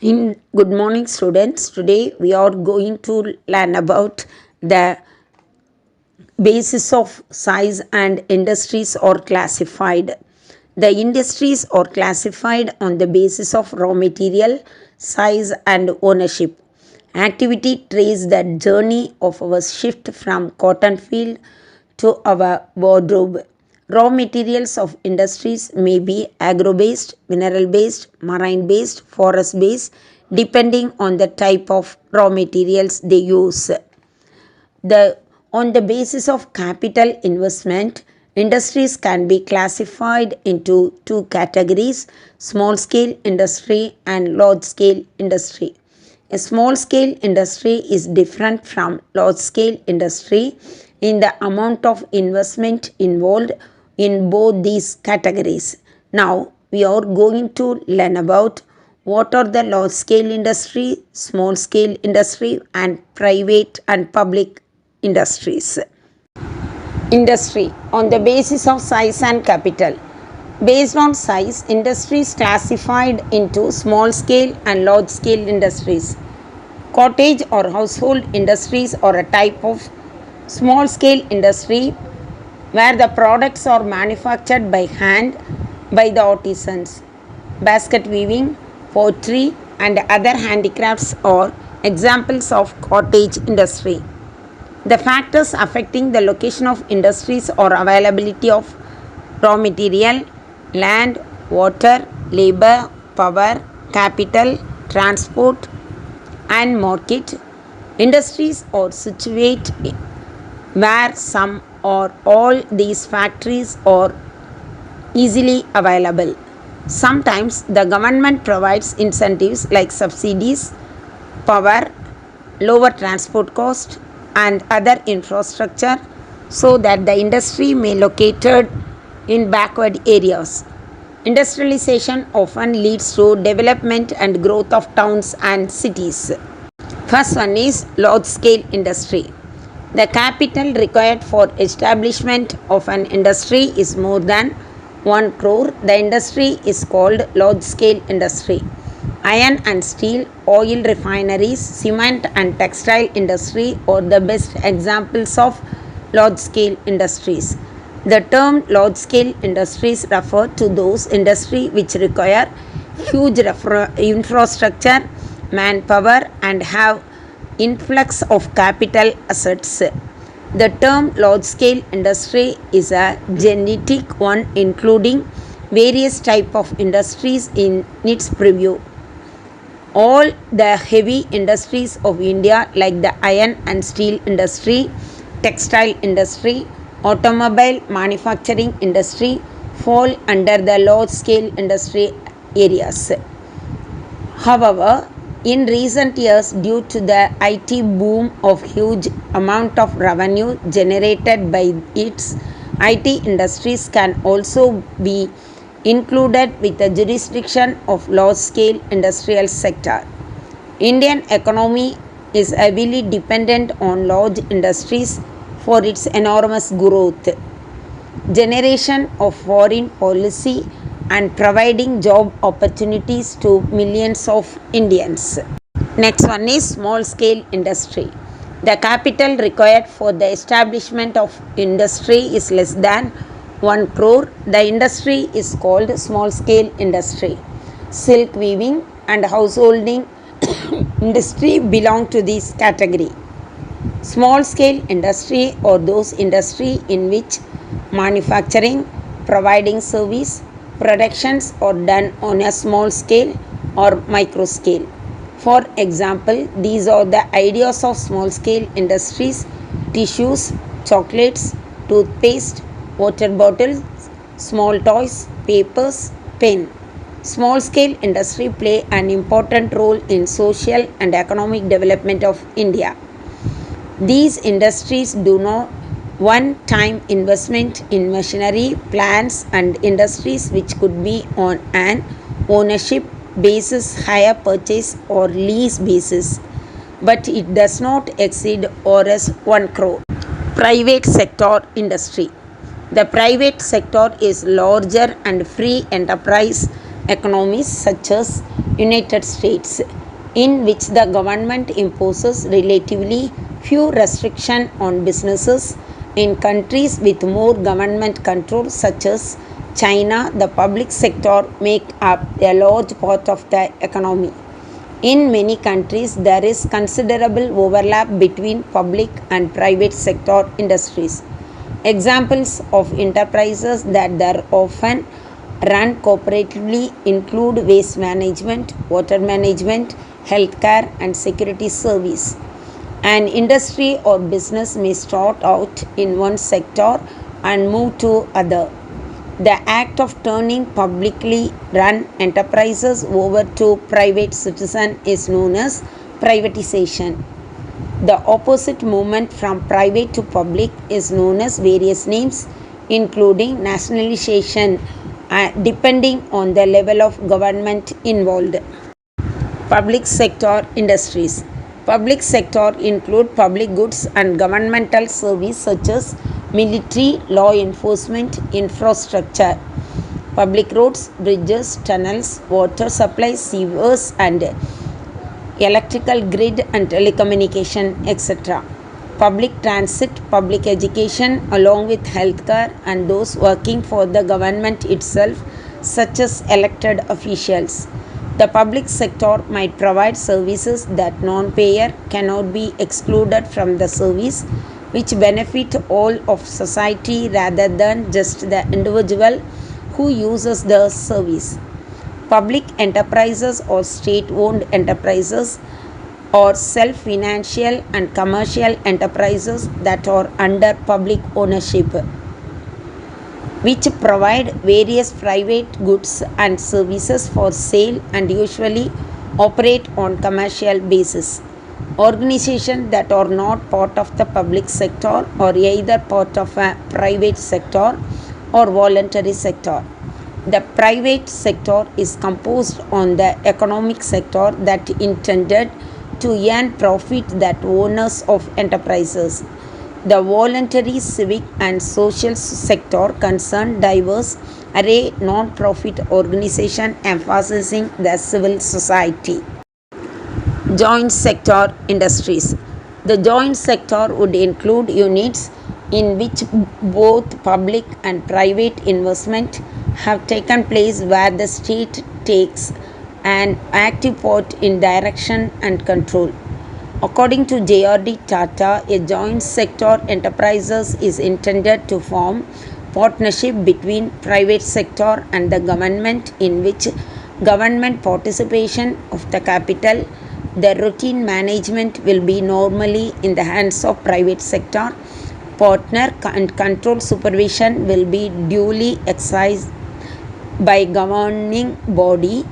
Good morning, students. Today we are going to learn about the basis of size and industries are classified. The industries are classified on the basis of raw material, size, and ownership. Activity traces the journey of our shift from cotton field to our wardrobe. Raw materials of industries may be agro-based, mineral-based, marine-based, forest-based, depending on the type of raw materials they use. On the basis of capital investment, industries can be classified into two categories: small scale industry and large scale industry. A small scale industry is different from large scale industry in the amount of investment involved in both these categories. Now, we are going to learn about what are the large scale industry, small scale industry, and private and public industries. Industry on the basis of size and capital. Based on size, industries classified into small scale and large scale industries. Cottage or household industries are a type of small scale industry where the products are manufactured by hand by the artisans. Basket weaving, pottery, and other handicrafts are examples of cottage industry. The factors affecting the location of industries are availability of raw material, land, water, labor, power, capital, transport, and market. Industries are situated where some or all these factories are easily available. Sometimes the government provides incentives like subsidies, power, lower transport cost, and other infrastructure so that the industry may located in backward areas. Industrialization often leads to development and growth of towns and cities. First one is large scale industry. The capital required for establishment of an industry is more than 1 crore. The industry is called large scale industry. Iron and steel, oil refineries, cement and textile industry are the best examples of large scale industries. The term large scale industries refer to those industries which require huge infrastructure, manpower, and have influx of capital assets. The term large scale industry is a generic one including various types of industries in its preview. All the heavy industries of India like the iron and steel industry, textile industry, automobile manufacturing industry fall under the large scale industry areas. However, in recent years, due to the IT boom of huge amount of revenue generated by its IT industries can also be included with the jurisdiction of large scale industrial sector. Indian economy is heavily dependent on large industries for its enormous growth, generation of foreign policy, and providing job opportunities to millions of Indians. Next one is small scale industry. The capital required for the establishment of industry is less than 1 crore. The industry is called small scale industry. Silk weaving and householding industry belong to this category. Small scale industry or those industry in which manufacturing, providing service, productions are done on a small scale or micro scale. For example, these are the ideas of small scale industries: tissues, chocolates, toothpaste, water bottles, small toys, papers, pen. Small scale industry play an important role in social and economic development of India. These industries do not one-time investment in machinery, plants, and industries which could be on an ownership basis, hire purchase, or lease basis, but it does not exceed Rs 1 crore. Private sector industry. The private sector is larger and free enterprise economies such as United States, in which the government imposes relatively few restrictions on businesses. In countries with more government control, such as China, the public sector make up a large part of the economy. In many countries, there is considerable overlap between public and private sector industries. Examples of enterprises that are often run cooperatively include waste management, water management, healthcare, and security service. An industry or business may start out in one sector and move to other. The act of turning publicly run enterprises over to private citizens is known as privatization. The opposite movement from private to public is known as various names, including nationalization, depending on the level of government involved. Public sector industries. Public sector include public goods and governmental service such as military, law enforcement, infrastructure, public roads, bridges, tunnels, water supply, sewers, and electrical grid and telecommunication, etc. Public transit, public education, along with healthcare, and those working for the government itself, such as elected officials. The public sector might provide services that non-payer cannot be excluded from the service, which benefit all of society rather than just the individual who uses the service. Public enterprises or state-owned enterprises or self-financial and commercial enterprises that are under public ownership, which provide various private goods and services for sale and usually operate on commercial basis. Organizations that are not part of the public sector or either part of a private sector or voluntary sector. The private sector is composed on the economic sector that intended to earn profit that owners of enterprises. The voluntary, civic, and social sector concern diverse array non-profit organization emphasizing the civil society. Joint sector industries. The joint sector would include units in which both public and private investment have taken place, where the state takes an active part in direction and control. According to J.R.D. Tata, a joint sector enterprises is intended to form partnership between private sector and the government, in which government participation of the capital, the routine management will be normally in the hands of private sector partner, and control supervision will be duly exercised by governing body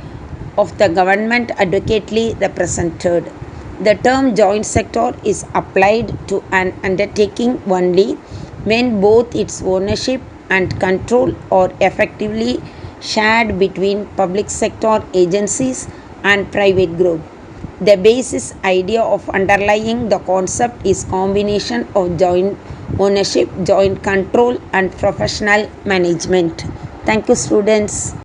of the government adequately represented. The term joint sector is applied to an undertaking only when both its ownership and control are effectively shared between public sector agencies and private group. The basis idea of underlying the concept is combination of joint ownership, joint control, and professional management. Thank you, students.